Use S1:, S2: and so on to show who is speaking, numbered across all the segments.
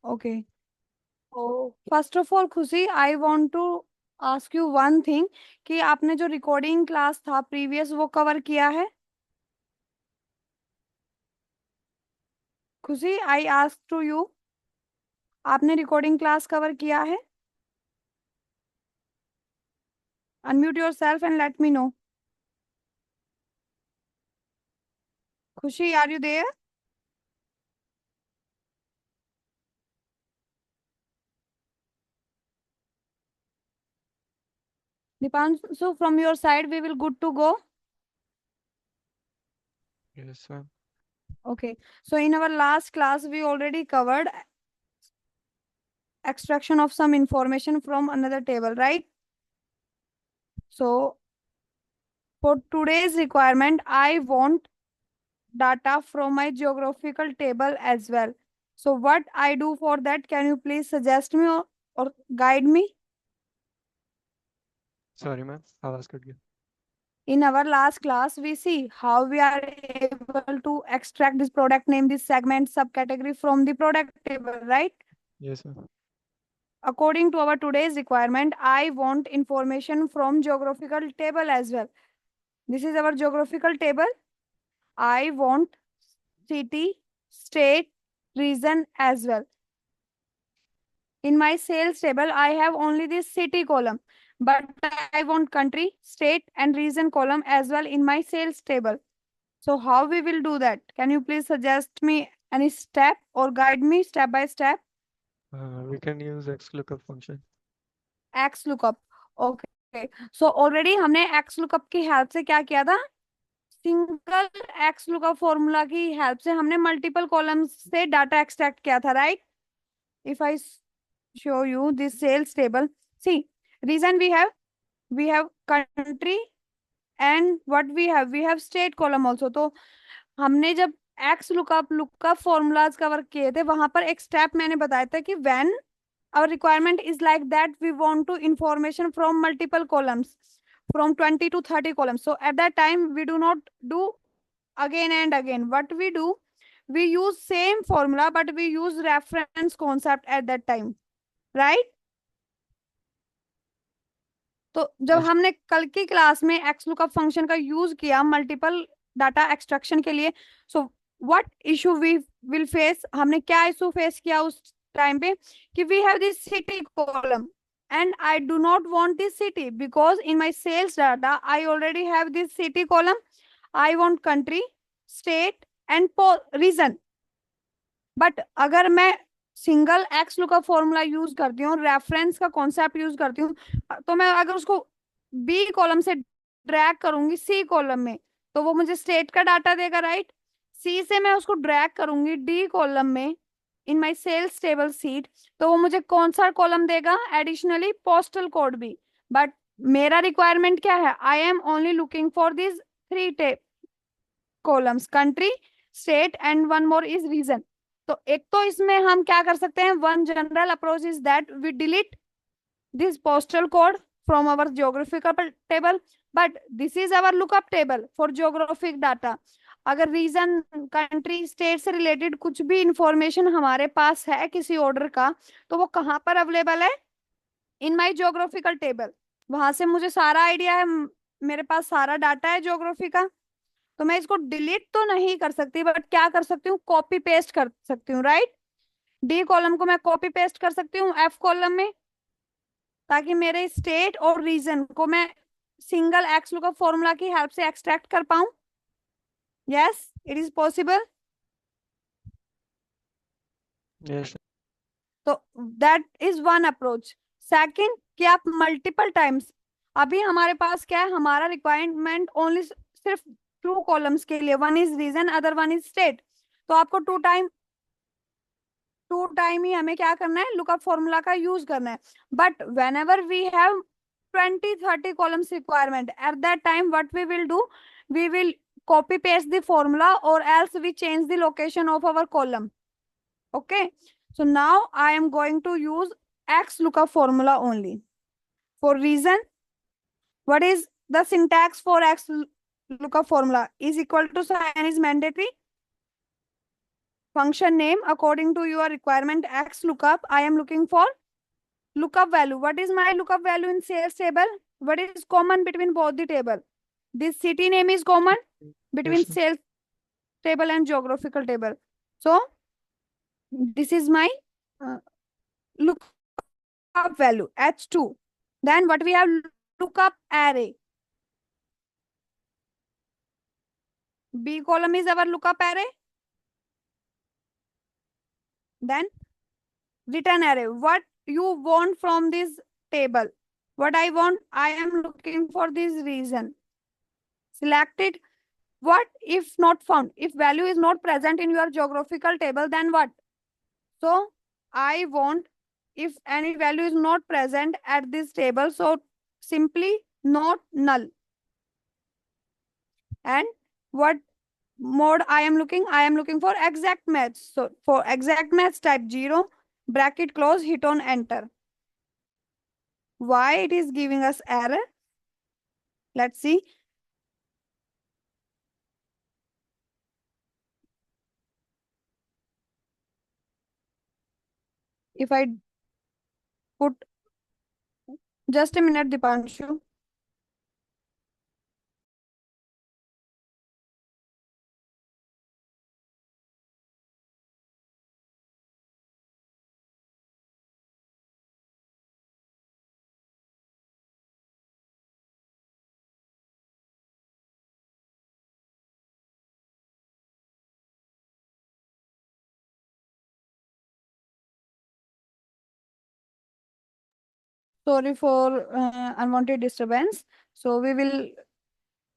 S1: Okay. तो first of all Khushi, I want to ask you one thing, कि आपने जो रिकॉर्डिंग क्लास था प्रीवियस वो कवर किया है? Khushi, I ask to you, आपने रिकॉर्डिंग क्लास कवर किया है? Unmute yourself and let me know. Khushi, are you there? Dipanshu, from your side, we will good to go.
S2: Yes, ma'am.
S1: Okay. So in our last class, we already covered extraction of some information from another table, right? So for today's requirement, I want data from my geographical table as well. So what I do for that, can you please suggest me or guide me?
S2: Sorry, ma'am. आवाज cut गया.
S1: In our last class, we see how we are able to extract this product name, this segment, subcategory from the product table, right?
S2: Yes, ma'am.
S1: According to our today's requirement, I want information from geographical table as well. This is our geographical table. I want city, state, region as well. In my sales table, I have only this city column, but I want country, state, and region column as well in my sales table. So how we will do that? Can you please suggest me any step or guide me step by step?
S2: We can use XLOOKUP function.
S1: X lookup. Okay. So already हमने X lookup की help से क्या किया था? Single x lookup formula की help से हमने multiple columns से डाटा एक्सट्रैक्ट किया था, right? If I show you this sales table, see, reason we have country, and what we have state column also. तो हमने जब एक्स लुकअप फॉर्मूलाज कवर किए थे, वहां पर एक स्टेप मैंने बताया था कि when our requirement is like that, we want to information from multiple columns, from 20 to 30 columns. So at that time we do not do again and again. What we do, we use same formula but we use reference concept at that time, right? तो जब
S2: Yes.
S1: हमने कल की class में X lookup function का use किया multiple data extraction के लिए, so what issue we will face, हमने क्या इशू फेस किया उस टाइम पे, कि we have this city column and I do not want this city because in my sales data I already have this city column. I want country, state and region. But अगर मैं single x lookup formula use करती हूँ, reference का concept use करती हूँ, तो मैं अगर उसको बी कॉलम से ड्रैग करूंगी सी कॉलम में, तो वो मुझे स्टेट का डाटा देगा, राइट? सी से मैं उसको ड्रैग करूंगी डी कॉलम में in my sales table sheet, तो वो मुझे कौन सा कॉलम देगा? एडिशनली पोस्टल कोड भी। बट मेरा रिक्वायरमेंट क्या है? I am only looking for this three columns, country, state and one more is region. तो एक तो इसमें हम क्या कर सकते हैं, one general approach is that we delete this postal code from our geographical table, but this is our lookup table for geographic data. अगर रीजन, कंट्री, स्टेट से रिलेटेड कुछ भी इंफॉर्मेशन हमारे पास है किसी ऑर्डर का, तो वो कहाँ पर अवेलेबल है? इन माई जियोग्राफिकल टेबल। वहां से मुझे सारा आइडिया है, मेरे पास सारा डाटा है ज्योग्राफी का। तो मैं इसको डिलीट तो नहीं कर सकती, बट क्या कर सकती हूँ? कॉपी पेस्ट कर सकती हूँ, राइट? डी कॉलम को मैं कॉपी पेस्ट कर सकती हूँ एफ कॉलम में, ताकि मेरे स्टेट और रीजन को मैं सिंगल एक्स लुकअप फॉर्मूला की हेल्प से एक्सट्रैक्ट कर पाऊं। Yes, it is possible.
S2: Yes.
S1: तो that is one approach. Second, कि आप मल्टीपल टाइम्स, अभी हमारे पास क्या है, हमारा रिक्वायरमेंट ओनली सिर्फ टू कॉलम्स के लिए, one is region other one is state. तो आपको टू टाइम ही हमें क्या करना है, लुकअप फॉर्मूला का यूज करना है। But whenever we have 20-30 columns requirement, at that time what we will do, we will copy paste the formula or else we change the location of our column. Okay, so now I am going to use x lookup formula only. For reason, what is the syntax for x lookup formula? Is equal to sign is mandatory. function name according to your requirement X lookup. I am looking for lookup value. What is my lookup value in sales table? What is common between both the table? This city name is common between
S2: Yes, sir.
S1: sales table and geographical table. So this is my lookup value H2. Then what we have, lookup array. B column is our lookup array. Then return array. What you want from this table? What I want, I am looking for this reason. Selected. What if not found? If value is not present in your geographical table, then what? So I want, if any value is not present at this table, so simply not null. And what mode I am looking? I am looking for exact match. So for exact match, type 0, bracket close, hit on enter. Why it is giving us error? Let's see. If I put, just a minute, Dipanshu. Sorry for unwanted disturbance. So we will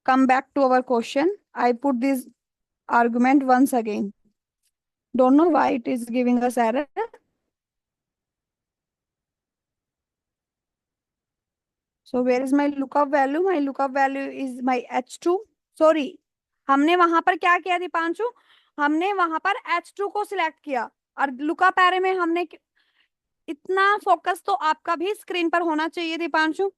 S1: come back to our question. I put this argument once again. Don't know why it is giving us error. So where is my lookup value? My lookup value is my H2. Sorry, हमने वहां पर क्या किया दीपांशु? हमने वहां पर H2 को select किया और लुकअप एरे में हमने इतना फोकस तो आपका भी स्क्रीन पर होना चाहिए दीपांशु।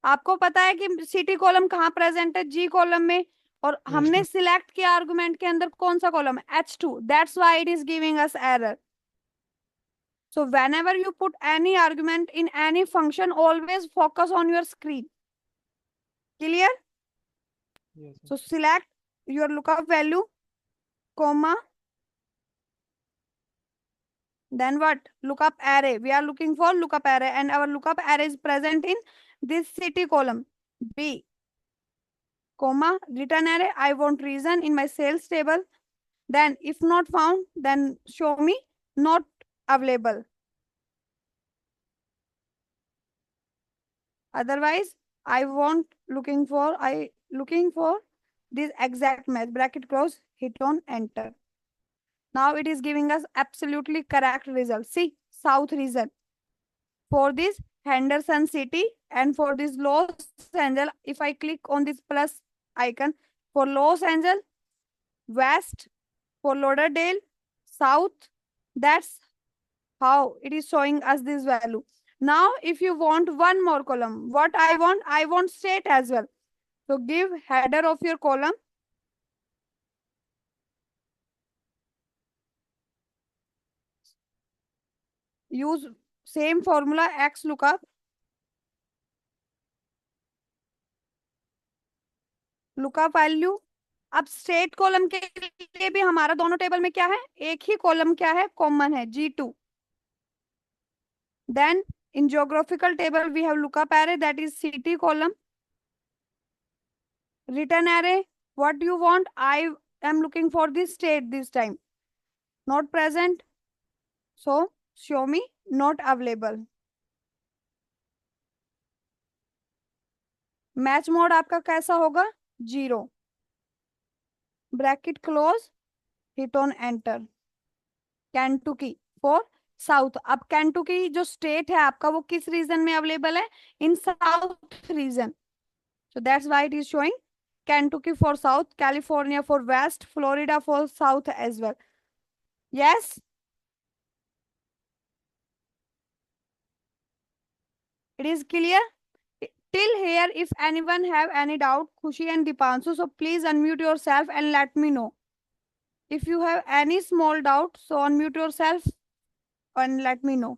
S1: आपको पता है कि सिटी कॉलम कहाँ प्रेजेंट है? जी कॉलम में। और
S2: Yes,
S1: हमने
S2: sir.
S1: सिलेक्ट किया आर्गुमेंट के अंदर कौन सा कॉलम है? H2. That's why it is giving us error. So whenever you put any argument in any function, always focus on your screen. Clear?
S2: Yes, sir.
S1: So select your lookup value, comma. Then what? Lookup array. We are looking for lookup array, and our lookup array is present in this city column. B, comma, return array. I want reason in my sales table. Then if not found, then show me not available. Otherwise, I looking for this exact match. Bracket close, hit on enter. Now it is giving us absolutely correct result. See, South region. For this Henderson city and for this Los Angeles, if I click on this plus icon, for Los Angeles, West, for Lauderdale, South, that's how it is showing us this value. Now, if you want one more column, what I want state as well. So give header of your column. Use same formula X lookup. Lookup value. अब state column के लिए भी हमारा दोनों table में क्या है? एक ही कॉलम क्या है? कॉमन है, G2. Then in geographical table we have lookup array, that is city column. Return array, what do you want? I am looking for this state this time. Not present. So show me not available. Match mode आपका कैसा होगा? 0. Bracket close, hit on enter. Kentucky for south. अब Kentucky जो state है आपका, वो किस region में अवेलेबल है? In south region. So that's why it is showing Kentucky for south, California for west, Florida for south as well. Yes? It is clear? Till here, if anyone have any doubt, Khushi and Dipanshu, so please unmute yourself and let me know. If you have any small doubt, so unmute yourself and let me know.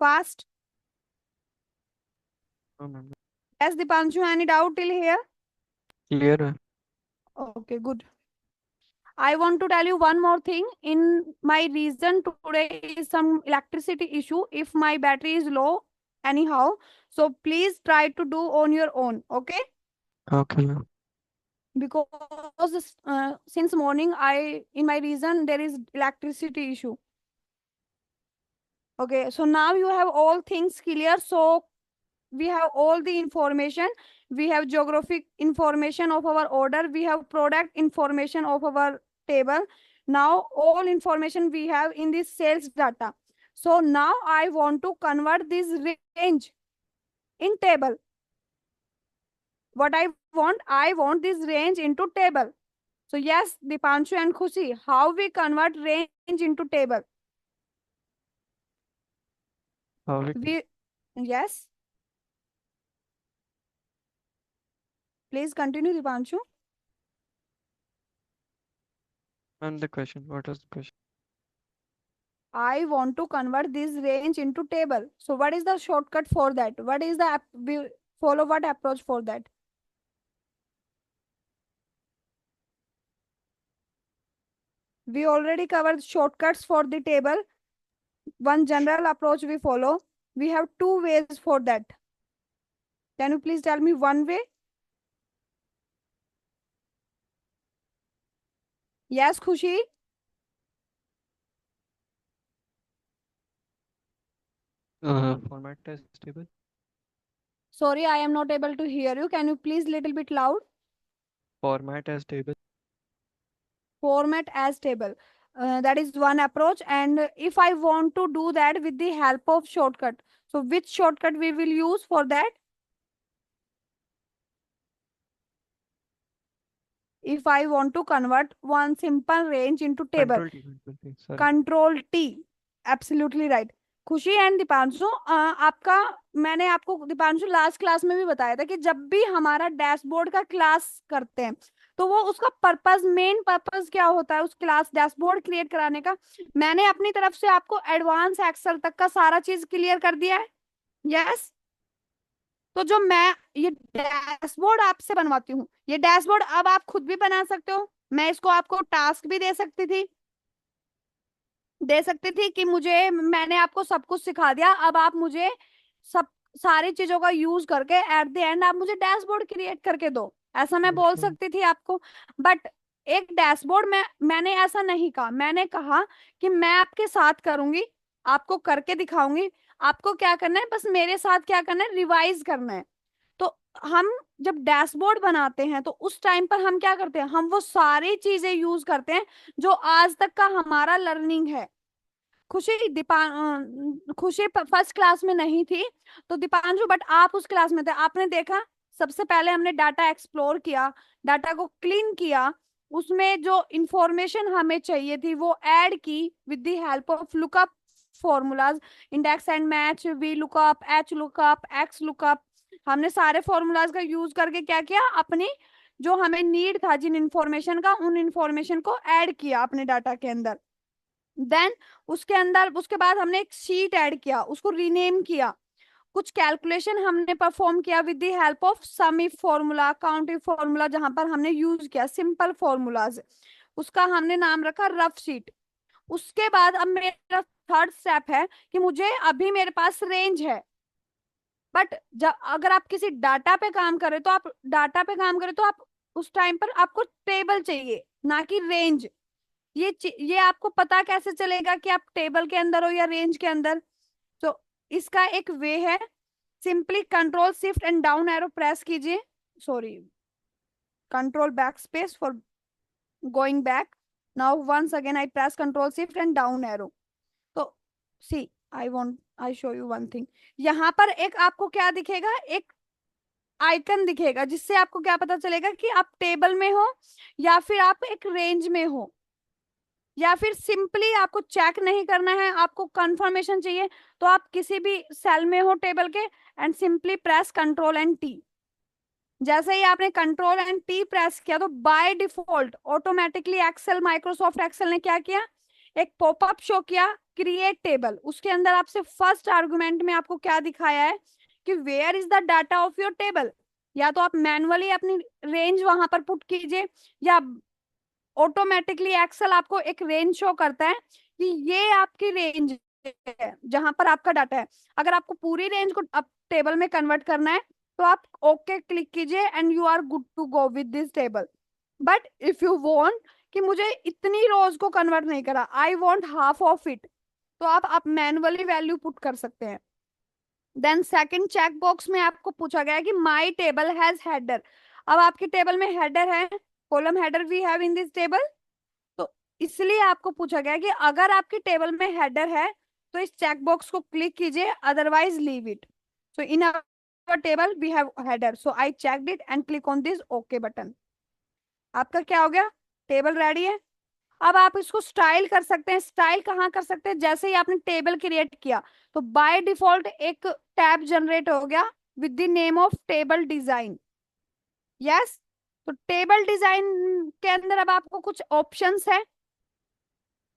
S1: Fast.
S2: No, ma'am.
S1: Yes, Dipanshu, any doubt till here?
S2: Clear है.
S1: Okay, good. I want to tell you one more thing. In my reason today is some electricity issue. If my battery is low, anyhow, so please try to do on your own. Okay?
S2: Okay, ma'am.
S1: Because since morning, in my reason there is electricity issue. Okay, so now you have all things clear. So we have all the information. We have geographic information of our order. We have product information of our table. Now all information we have in this sales data. So now I want to convert this range in table. What I want this range into table. So yes, Dipanshu and Khushi, how we convert range into table?
S2: How we
S1: We yes, please continue, Dipanshu.
S2: ma'am, the question. What was the question?
S1: I want to convert this range into table. So what is the shortcut for that? What is the we follow what approach for that? We already covered shortcuts for the table. One general approach we follow. We have two ways for that. Can you please tell me one way? Yes, Khushi.
S2: Format test table.
S1: Sorry, I am not able to hear you. Can you please little bit loud?
S2: Format as table.
S1: Format as table. That is one approach. And if I want to do that with the help of shortcut, so which shortcut we will use for that? If I want to convert one simple range into table,
S2: Control T. Control T. Sorry.
S1: Control T, absolutely right. खुशी and Deepanshu, आपका मैंने आपको Deepanshu last class में भी बताया था कि जब भी हमारा डैशबोर्ड का क्लास करते हैं तो वो उसका पर्पस, मेन पर्पस क्या होता है उस क्लास डैशबोर्ड क्रिएट कराने का. मैंने अपनी तरफ से आपको एडवांस एक्सेल तक का सारा चीज क्लियर कर दिया है. यस. तो जो मैं ये डैशबोर्ड आपसे बनवाती हूँ, ये डैशबोर्ड अब आप खुद भी बना सकते हो. मैं इसको आपको टास्क भी दे सकती थी कि मुझे, मैंने आपको सब कुछ सिखा दिया, अब आप मुझे सब सारी चीजों का यूज करके एट द एंड आप मुझे डैशबोर्ड क्रिएट करके दो, ऐसा मैं
S2: Yes,
S1: बोल
S2: ma'am.
S1: सकती थी आपको. बट एक डैशबोर्ड में मैंने ऐसा नहीं कहा. मैंने कहा कि मैं आपके साथ करूंगी, आपको करके दिखाऊंगी. आपको क्या करना है, बस मेरे साथ क्या करना है, रिवाइज करना है. तो हम जब डैशबोर्ड बनाते हैं तो उस टाइम पर हम क्या करते हैं, हम वो सारी चीजें यूज करते हैं जो आज तक का हमारा लर्निंग है. खुशी फर्स्ट क्लास में नहीं थी तो दीपांशु, बट आप उस क्लास में थे. आपने देखा सबसे पहले हमने डाटा एक्सप्लोर किया, डाटा को क्लीन किया, उसमें जो इंफॉर्मेशन हमें चाहिए थी वो ऐड की with the help of lookup formulas, index and match, V lookup, H lookup, x lookup. हमने सारे फॉर्मूलाज का यूज करके क्या किया, अपनी जो हमें नीड था जिन इंफॉर्मेशन का, उन इंफॉर्मेशन को ऐड किया अपने डाटा के अंदर. देन उसके अंदर, उसके बाद हमने एक शीट ऐड किया, उसको रीनेम किया, कुछ कैलकुलेशन हमने परफॉर्म किया with the help of sum if formula, count if formula, जहां पर हमने यूज किया सिंपल फॉर्मूलाज, उसका हमने नाम रखा रफ शीट. उसके बाद अब मेरा थर्ड स्टेप है कि मुझे अभी मेरे पास रेंज है, बट जब अगर आप किसी डाटा पे काम करें तो आप उस टाइम पर आपको टेबल चाहिए ना कि रेंज. ये आपको पता कैसे चलेगा कि आप टेबल के अंदर हो या रेंज के अंदर? तो इसका एक वे है, simply control shift and down arrow press कीजिए. Sorry, control backspace for going back. Now once again I press control shift and down arrow. तो see, I show you one thing. यहाँ पर एक आपको क्या दिखेगा, एक आइकन दिखेगा जिससे आपको क्या पता चलेगा कि आप टेबल में हो या फिर आप एक रेंज में हो, या फिर सिंपली आपको चेक नहीं करना है, आपको कंफर्मेशन चाहिए तो आप किसी भी सेल में हो टेबल के and simply press control and T. जैसे ही आपने कंट्रोल एंड टी प्रेस किया तो by default automatically Excel, Microsoft Excel ने क्या किया, एक पॉपअप शो किया, क्रिएट टेबल। उसके अंदर आपसे फर्स्ट आर्गुमेंट में आपको क्या दिखाया है कि where is the data of your table. या तो आप मैनुअली अपनी रेंज वहां पर पुट कीजिए, या ऑटोमेटिकली एक्सेल आपको एक रेंज शो करता है कि ये आपकी रेंज है जहां पर आपका डाटा है। अगर आपको पूरी रेंज को अब टेबल में कन्वर्ट करना है तो आप ओके क्लिक कीजिए and you are good to go with this table. But if you want कि मुझे इतनी रोज को कन्वर्ट नहीं करा, I want half of it, तो आप मैनुअली वैल्यू पुट कर सकते हैं। देन सेकंड चेक बॉक्स में आपको पूछा गया है कि माई टेबल हैज हेडर। अब आपकी टेबल में हेडर है, column header we have in this table. तो इसलिए आपको पूछा गया कि अगर आपकी टेबल में हेडर है तो इस चेक बॉक्स को क्लिक कीजिए, otherwise leave it. So in our table we have header, so I checked it and click on this okay button. आपका क्या हो गया, टेबल रेडी है। अब आप इसको स्टाइल कर सकते हैं। स्टाइल कहाँ कर सकते हैं, जैसे ही आपने टेबल क्रिएट किया तो बाय डिफॉल्ट एक टैब जनरेट हो गया with the name of table design. Yes, तो टेबल डिजाइन के अंदर अब आपको कुछ ऑप्शंस है।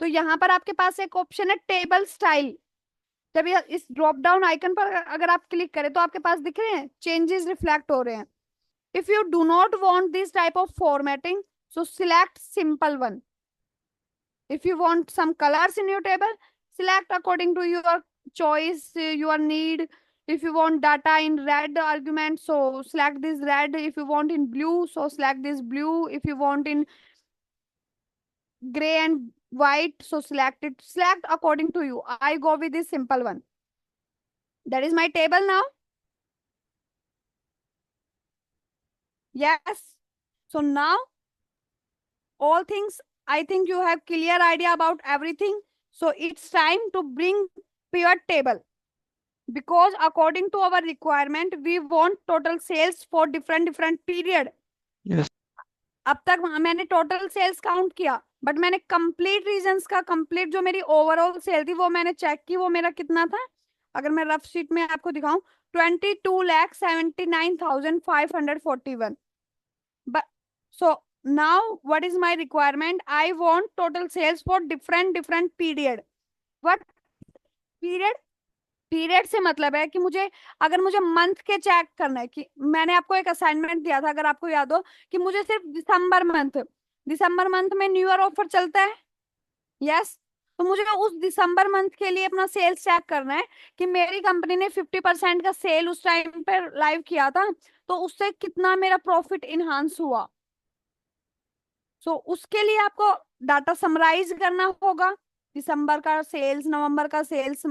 S1: तो यहाँ पर आपके पास एक ऑप्शन है टेबल स्टाइल। जब ये इस ड्रॉप डाउन आइकन पर अगर आप क्लिक करें तो आपके पास दिख रहे हैं चेंजेस रिफ्लेक्ट हो रहे हैं। If you do not want this type of formatting so select simple one. If you want some colors in your table, select according to your choice, your need. If you want data in red argument, so select this red. If you want in blue, so select this blue. If you want in gray and white, so select it. Select according to you. I go with this simple one. That is my table now. Yes. So now all things, I think you have clear idea about everything. So it's time to bring pivot table. Because according to our requirement we want total sales for different period.
S2: Yes.
S1: अब तक मैंने total sales count किया, but मैंने complete reasons का complete जो मेरी overall cell थी वो मैंने चेक की, वो मेरा कितना था। अगर मैं रफ शीट में आपको दिखाऊं, 22,79,541। but so now what is my requirement, I want total sales for different period. What period? Period से मतलब है कि मुझे, अगर मुझे मंथ के चेक करना है, कि मैंने आपको एक असाइनमेंट दिया था अगर आपको याद हो, कि मुझे सिर्फ दिसंबर मंथ में न्यू ईयर ऑफर चलता है। यस, तो मुझे उस दिसंबर मंथ के लिए अपना सेल्स चेक करना है कि मेरी कंपनी ने 50% का सेल उस टाइम पर लाइव किया था, तो उससे कितना मेरा प्रॉफिट इनहांस हुआ। सो उसके लिए आपको डाटा समराइज करना होगा, दिसंबर का सेल्स, नवंबर का सेल्स,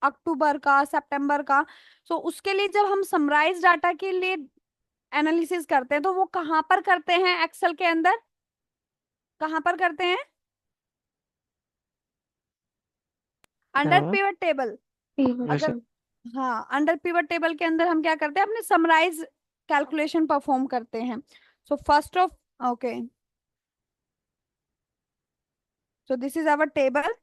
S1: अक्टूबर का, सितंबर का। सो उसके लिए जब हम समराइज डाटा के लिए एनालिसिस करते हैं तो वो कहाँ पर करते हैं, एक्सेल के अंदर कहाँ पर करते हैं, अंडर
S2: हाँ।
S1: Pivot table.
S2: Yes,
S1: अगर
S2: sir.
S1: हाँ, अंडर पिवट टेबल के अंदर हम क्या करते हैं, अपने समराइज कैलकुलेशन परफॉर्म करते हैं। So first of, okay, so this is our table.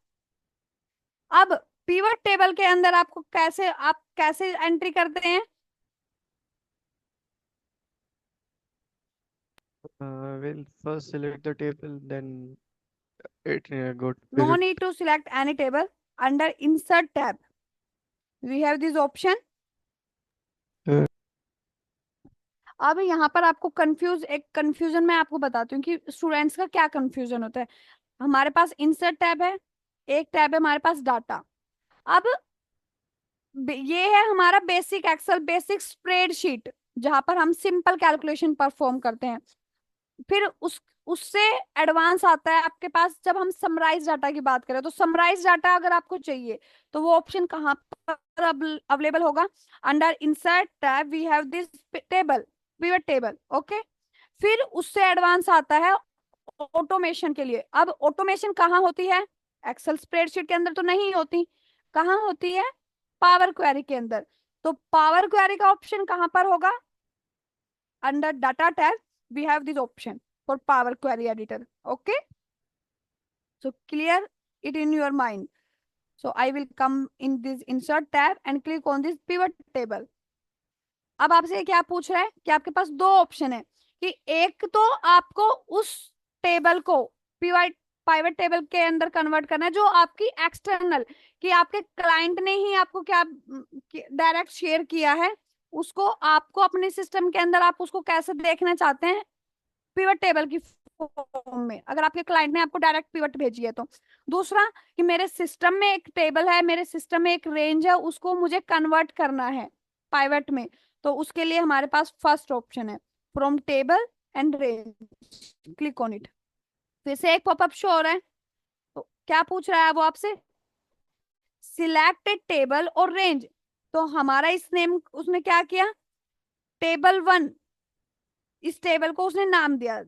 S1: अब पिवट टेबल के अंदर आपको कैसे, आप कैसे एंट्री करते हैं,
S2: We'll first select the table, then it go to
S1: no
S2: pivot.
S1: Need to select any table. Under insert tab we have this option.
S2: Uh,
S1: अब यहाँ पर आपको एक कंफ्यूजन मैं आपको बताती हूँ कि स्टूडेंट्स का क्या कंफ्यूजन होता है। हमारे पास इंसर्ट टैब है, एक टैब है हमारे पास डाटा। अब ये है हमारा बेसिक एक्सेल, बेसिक स्प्रेडशीट, जहां पर हम सिंपल कैलकुलेशन परफॉर्म करते हैं। फिर उससे एडवांस आता है आपके पास जब हम समराइज डाटा की बात करें। तो समराइज डाटा अगर आपको चाहिए तो वो ऑप्शन कहाँ पर अवेलेबल होगा, under insert tab we have this table, pivot table. Okay, फिर उससे एडवांस आता है ऑटोमेशन के लिए। अब ऑटोमेशन कहाँ होती है, एक्सेल स्प्रेडशीट के अंदर तो नहीं होती, कहाँ होती है, पावर क्वेरी के अंदर। तो पावर क्वेरी का ऑप्शन कहाँ पर होगा, under data tab we have this option for power query editor. Okay, so clear it in your mind. So I will come in this insert tab and click on this pivot table. अब आपसे क्या पूछ रहा है कि आपके पास दो option है कि एक तो आपको उस टेबल को पिवट पाइवट टेबल के अंदर कन्वर्ट करना है जो आपकी एक्सटर्नल, कि आपके क्लाइंट ने ही आपको क्या डायरेक्ट शेयर किया है, उसको आपको अपने सिस्टम के अंदर आप उसको कैसे देखना चाहते हैं पिवट टेबल की फॉर्म में, अगर आपके क्लाइंट ने आपको डायरेक्ट पिवट भेजी है तो। दूसरा कि मेरे सिस्टम में एक टेबल है, मेरे सिस्टम में एक रेंज है, उसको मुझे कन्वर्ट करना है पाइवट में, तो उसके लिए हमारे पास फर्स्ट ऑप्शन है from table and range, click on it. फिर से एक पॉपअप शो हो रहा है, तो क्या पूछ रहा है वो आपसे, सिलेक्ट ए टेबल और रेंज। तो हमारा इस नेम उसने क्या किया, टेबल वन, इस टेबल को उसने नाम दिया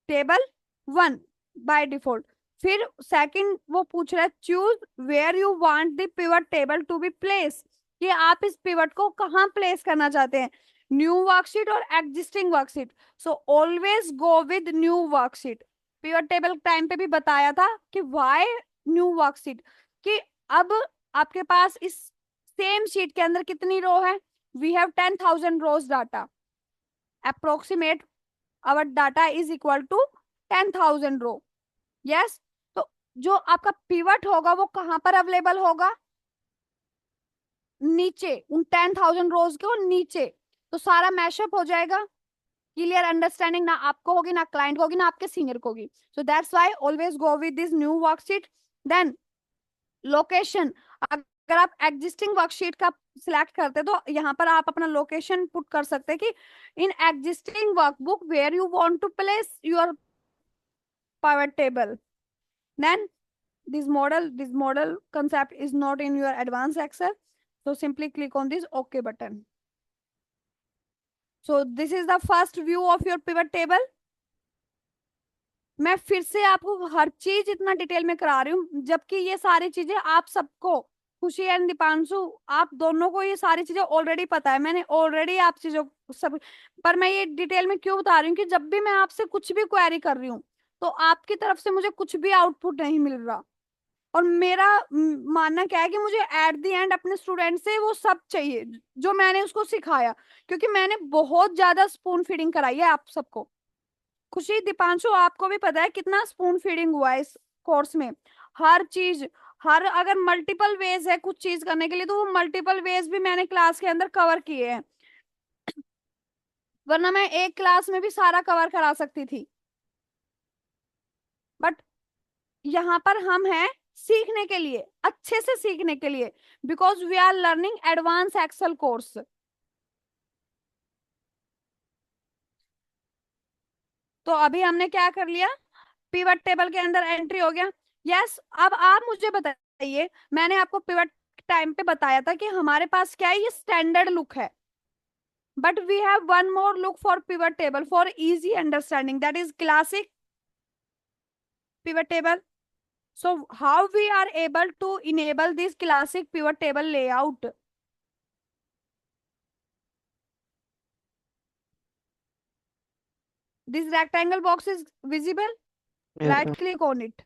S1: टेबल वन बाय डिफॉल्ट। फिर सेकंड वो पूछ रहा है choose where you want the pivot table to be place, कि आप इस पिवट को कहाँ प्लेस करना चाहते हैं, न्यू वर्कशीट और existing worksheet. So always go with new worksheet. Pivot table time पे भी बताया था कि व्हाई न्यू वर्कशीट, कि अब आपके पास इस सेम शीट के अंदर कितनी रो है, we have 10,000 rows data, approximate our data is equal to 10,000 row. Yes, तो जो आपका पिवट होगा वो कहां पर अवेलेबल होगा, नीचे, उन 10,000 रोज के नीचे। तो सारा मैशअप हो जाएगा, क्लियर अंडरस्टैंडिंग ना आपको होगी, ना क्लाइंट को होगी, ना आपके सीनियर को होगी। So that's why always go with this new worksheet. Then location, अगर आप एग्जिस्टिंग वर्कशीट का सिलेक्ट करते तो यहाँ पर आप अपना लोकेशन पुट कर सकते हैं कि in existing workbook where you want to place your pivot table. Then this model concept is not in your advanced Excel, so simply click on this OK button. So this is the first view of your pivot table. मैं फिर से आपको हर चीज इतना detail में करा रही हूँ, जबकि ये सारी चीजें आप सबको, खुशी एंड दीपांशु, आप दोनों को ये सारी चीजें ऑलरेडी पता है, मैंने ऑलरेडी आप चीजों सब, पर मैं ये डिटेल में क्यों बता रही हूँ कि जब भी मैं आपसे कुछ भी क्वेरी कर रही हूँ तो आपकी तरफ से मुझे कुछ भी आउटपुट नहीं मिल रहा, और मेरा मानना क्या है कि मुझे एट द एंड अपने स्टूडेंट से वो सब चाहिए जो मैंने उसको सिखाया, क्योंकि मैंने बहुत ज्यादा स्पून फीडिंग कराई है आप सबको। खुशी दीपांशु आपको भी पता है कितना स्पून फीडिंग हुआ है इस कोर्स में, हर चीज, हर अगर मल्टीपल वेज है कुछ चीज करने के लिए तो वो मल्टीपल वेज भी मैंने क्लास के अंदर कवर किए हैं, वरना मैं एक क्लास में भी सारा कवर करा सकती थी। बट यहाँ पर हम हैं सीखने के लिए, अच्छे से सीखने के लिए, because we are learning advance Excel course. तो अभी हमने क्या कर लिया, पिवट टेबल के अंदर एंट्री हो गया। यस, अब आप मुझे बताइए, मैंने आपको पिवट टाइम पे बताया था कि हमारे पास क्या है, ये स्टैंडर्ड लुक है, but we have one more look for pivot table for easy understanding, that is classic pivot table. So how we are able to enable this classic pivot table layout? This rectangle box is visible.
S2: Yes,
S1: Right
S2: ma'am.
S1: click on it.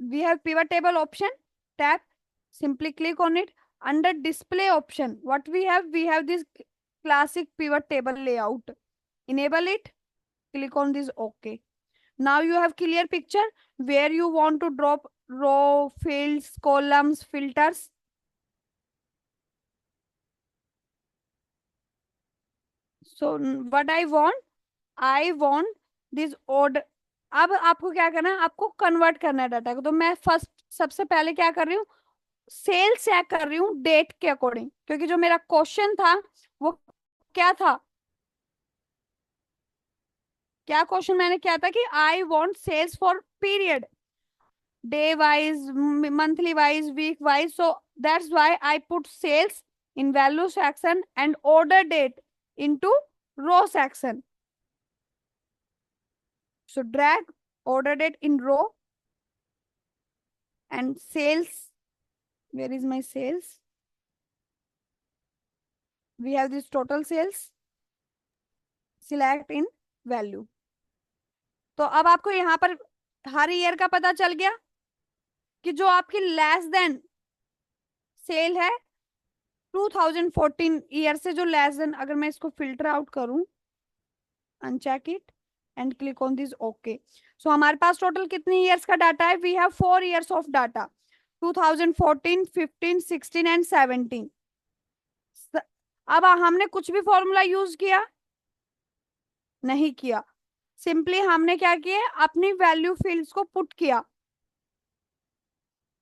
S1: We have pivot table option. Tap. Simply click on it. Under display option, what we have this classic pivot table layout. Enable it. Click on this OK. Now you have clear picture where you want to drop row, fields, columns, filters. So what I want this order। अब आपको क्या करना है, आपको convert करना है data को, तो मैं फर्स्ट सबसे पहले क्या कर रही हूँ, सेल चेक कर रही हूँ डेट के अकॉर्डिंग, क्योंकि जो मेरा क्वेश्चन था वो क्या था, क्या क्वेश्चन मैंने क्या था कि I want sales for period, day wise, monthly wise, week wise. So that's why I put sales in value section and order date into row section. So drag order date in row and sales. Where is my sales? We have this total sales. Select in value. तो अब आपको यहाँ पर हर year का पता चल गया कि जो आपकी लेस देन सेल है 2014 ईयर से जो लेस देन, अगर मैं इसको फिल्टर आउट करूं, uncheck it and click on this okay, so हमारे पास टोटल कितनी ईयर्स का डाटा है? We have 4 years of data, 2014, 15, 16 and 17। अब हमने कुछ भी फॉर्मूला यूज किया? नहीं किया। सिंपली हमने क्या किया, अपनी वैल्यू फील्ड्स को पुट किया।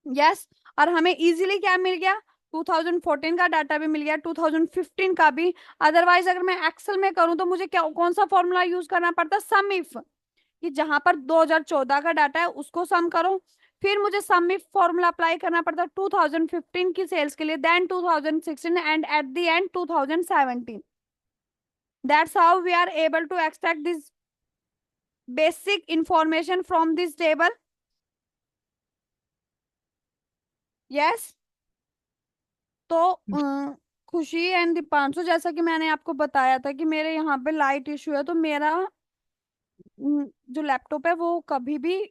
S1: यस, और हमें इजीली क्या मिल गया? 2014 का डाटा भी मिल गया, 2015 का भी। अदरवाइज अगर मैं एक्सेल में करूं तो मुझे क्या, कौन सा फॉर्मूला यूज करना पड़ता? सम इफ, कि जहां पर 2014 का डाटा है उसको सम करो, फिर मुझे सम इफ फॉर्मूला अप्लाई करना पड़ता 2015 की सेल्स के लिए, then 2016 and at the end 2017। That's how we are able to extract this basic information from this table. Yes, तो खुशी एंड दीपांशु, जैसा कि मैंने आपको बताया था कि मेरे यहाँ पे लाइट इशू है, तो मेरा जो लैपटॉप है वो कभी भी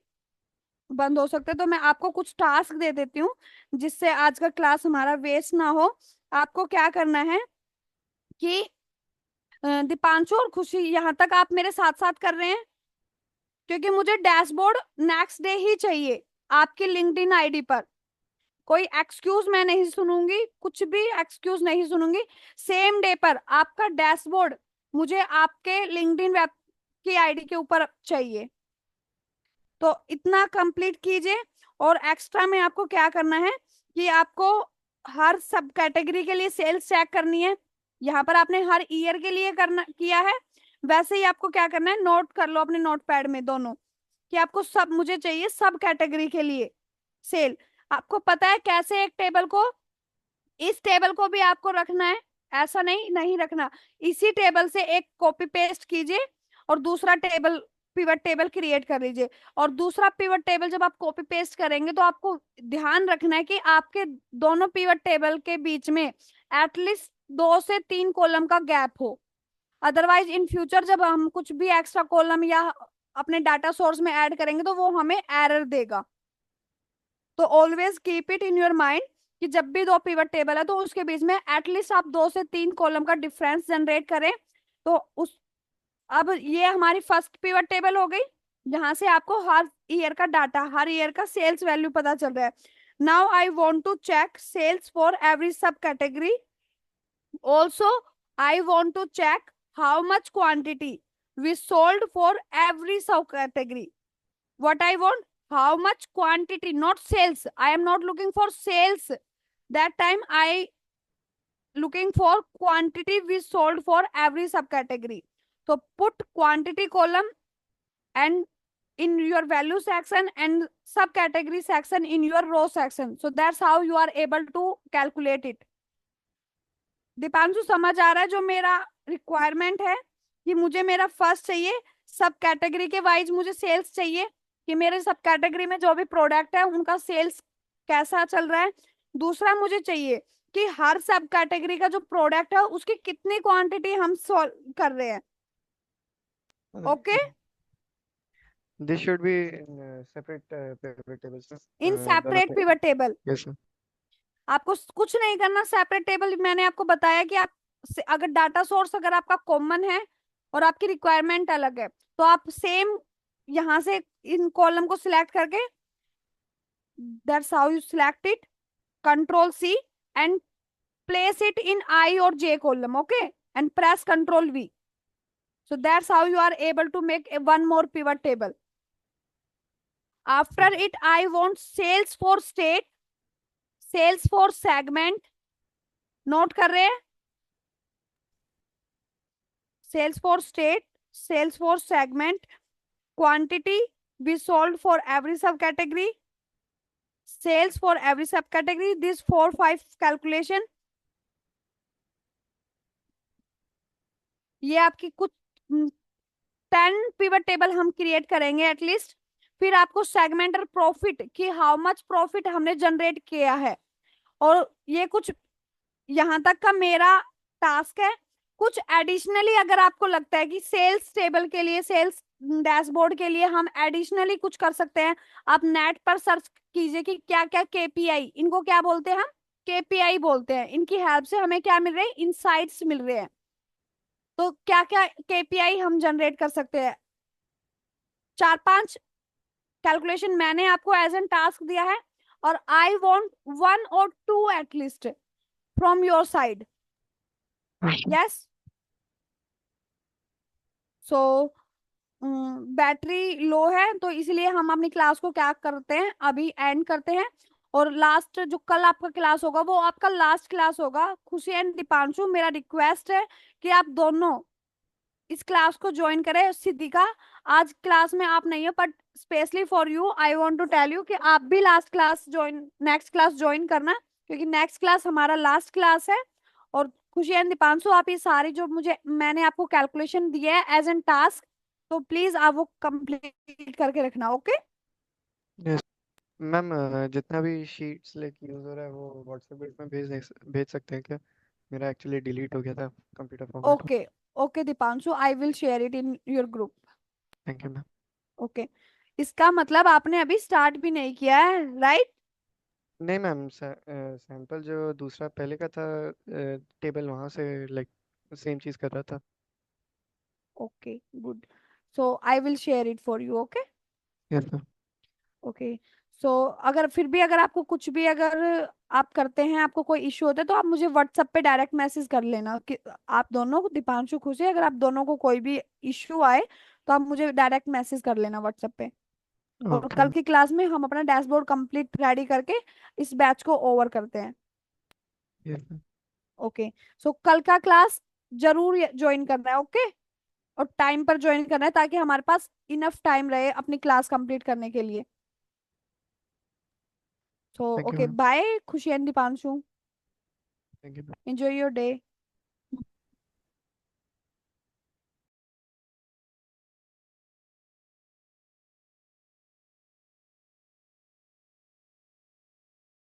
S1: बंद हो सकता है। तो मैं आपको कुछ टास्क दे देती हूँ जिससे आज का क्लास हमारा वेस्ट ना हो। आपको क्या करना है कि दीपांशु और खुशी, यहाँ तक आप मेरे साथ साथ कर रहे हैं? क्योंकि मुझे डैशबोर्ड नेक्स्ट डे ही चाहिए आपकी लिंक्डइन आईडी पर। कोई एक्सक्यूज मैं नहीं सुनूंगी, कुछ भी एक्सक्यूज नहीं सुनूंगी। सेम डे पर आपका डैशबोर्ड मुझे आपके लिंक्डइन वेब की आईडी के ऊपर चाहिए। तो इतना कंप्लीट कीजिए। और एक्स्ट्रा में आपको क्या करना है कि आपको हर सब कैटेगरी के लिए सेल्स चेक करनी है। यहाँ पर आपने हर ईयर के लिए करना किया है, वैसे ही आपको क्या करना है, नोट कर लो अपने नोटपैड में दोनों, कि आपको सब, मुझे चाहिए सब कैटेगरी के लिए सेल। आपको पता है कैसे एक टेबल को, इस टेबल को भी आपको रखना है, ऐसा नहीं नहीं रखना। इसी टेबल से एक कॉपी पेस्ट कीजिए और दूसरा टेबल, पिवट टेबल क्रिएट कर लीजिए। और दूसरा पिवट टेबल जब आप कॉपी पेस्ट करेंगे तो आपको ध्यान रखना है कि आपके दोनों पिवट टेबल के बीच में एटलीस्ट 2 से 3 कॉलम का गैप हो। अदरवाइज इन फ्यूचर जब हम कुछ भी एक्स्ट्रा कॉलम या अपने डाटा सोर्स में ऐड करेंगे तो वो हमें एरर देगा। तो always keep it in your mind कि जब भी 2 पिवट टेबल है तो उसके बीच में एटलीस्ट आप 2 से 3 कॉलम का डिफरेंस जनरेट करें। तो उस, अब ये हमारी फर्स्ट पिवट टेबल हो गई जहां से आपको हर ईयर का डाटा, हर ईयर का सेल्स वैल्यू पता चल रहा है। Now I want to check sales for every sub category. Also I want to check how much quantity we sold for every sub category. what I want, how much quantity, not sales. I am not looking for sales. That time I looking for quantity we sold for every subcategory. So put quantity column and in your value section and subcategory section in your row section. So that's how you are able to calculate it. Deepanshu समझ आ रहा है जो मेरा requirement है? कि मुझे मेरा first चाहिए, सब कैटेगरी के वाइज मुझे सेल्स चाहिए कि मेरे सब कैटेगरी में जो भी प्रोडक्ट है उनका सेल्स कैसा चल रहा है। दूसरा मुझे चाहिए कि हर सब कैटेगरी का जो प्रोडक्ट है उसकी कितनी क्वांटिटी हम सोल्व कर रहे हैं। Okay,
S2: This should be in separate pivot tables, sir.
S1: इन
S2: दोनों
S1: सेपरेट
S2: पे.
S1: Pivot table.
S2: Yes, sir.
S1: आपको कुछ नहीं करना, सेपरेट टेबल। मैंने आपको बताया कि आप अगर डाटा सोर्स अगर आपका कॉमन है और आपकी रिक्वायरमेंट अलग है तो आप सेम यहां से इन कॉलम को सिलेक्ट करके, that's how you select it, control C and place it in I or J column, okay, and press Control V. So that's how you are able to make one more pivot table. After it, I want sales for state, sales for segment. Note कर रहे हैं? Sales for state, sales for segment, quantity we sold for every subcategory, sales for every subcategory. This 4-5 calculation. ये आपकी कुछ 10 pivot table हम create करेंगे at least. फिर आपको सेगमेंट और प्रॉफिट कि हाउ मच प्रॉफिट हमने जनरेट किया है। और ये कुछ यहाँ तक का मेरा टास्क है। कुछ एडिशनली अगर आपको लगता है कि सेल्स टेबल के लिए, सेल्स डैशबोर्ड के लिए हम एडिशनली कुछ कर सकते हैं, आप नेट पर सर्च कीजिए कि क्या क्या केपीआई, इनको क्या बोलते हैं हम, केपीआई बोलते हैं, इनकी हेल्प से हमें क्या मिल रहे हैं, इनसाइट्स मिल रहे हैं। तो क्या क्या केपीआई हम जनरेट कर सकते हैं, 4-5 कैलकुलेशन मैंने आपको एज एन टास्क दिया है, और I want 1 or 2 at least from your side. Yes. So battery low है, तो इसलिए हम अपनी क्लास को क्या करते हैं, अभी एंड करते हैं। और लास्ट जो कल आपका क्लास होगा वो आपका लास्ट क्लास होगा। खुशी एंड दीपांशु, मेरा रिक्वेस्ट है कि आप दोनों इस क्लास को ज्वाइन करें। सिद्धिका, आज क्लास में आप नहीं हो, but specially for you I want to tell you कि आप भी last class join, next class join करना, क्योंकि नेक्स्ट क्लास हमारा लास्ट क्लास है। और खुशी एंड दीपांशु, आप ये सारी जो मुझे मैंने आपको कैलकुलेशन दिए है एज एन टास्क, तो प्लीज आप वो कंप्लीट करके रखना। ओके?
S2: यस मैम, जितना भी शीट्स लेके यूज़ हो रहा है वो व्हाट्सएप ग्रुप में भेज सकते हैं क्या? मेरा एक्चुअली डिलीट हो गया था कंप्यूटर फॉर्मेट में।
S1: Okay. Okay Deepanshu, I will share it in your group.
S2: Thank you ma'am.
S1: Okay. इसका मतलब आपने अभी स्टार्ट भी नहीं किया है, राइट?
S2: नहीं मैम, सैंपल जो दूसरा पहले का था टेबल, वहाँ से लाइक सेम चीज़ कर रहा था।
S1: Okay, good. So I will share it for you. Okay?
S2: Yes ma'am.
S1: Okay. So अगर फिर भी अगर आपको कुछ भी, अगर आप करते हैं, आपको कोई इश्यू होता है, तो आप मुझे व्हाट्सएप पे डायरेक्ट मैसेज कर लेना कि आप दोनों को, दीपांशु खुशी, अगर आप दोनों को कोई भी इश्यू आए तो आप मुझे डायरेक्ट मैसेज कर लेना व्हाट्सएप पे। और
S2: ओके
S1: कल
S2: मैम।
S1: की क्लास में हम अपना डैशबोर्ड कंप्लीट रेडी करके इस बैच को ओवर करते हैं।
S2: Yes ma'am.
S1: ओके। सो कल का क्लास जरूर ज्वाइन करना है। ओके? और टाइम पर ज्वाइन करना है, ताकि हमारे पास इनफ टाइम रहे अपनी क्लास कंप्लीट करने के लिए। So
S2: thank you
S1: okay,
S2: ma'am.
S1: Bye Khushi and Dipanshu.
S2: Thank you.
S1: Enjoy your day.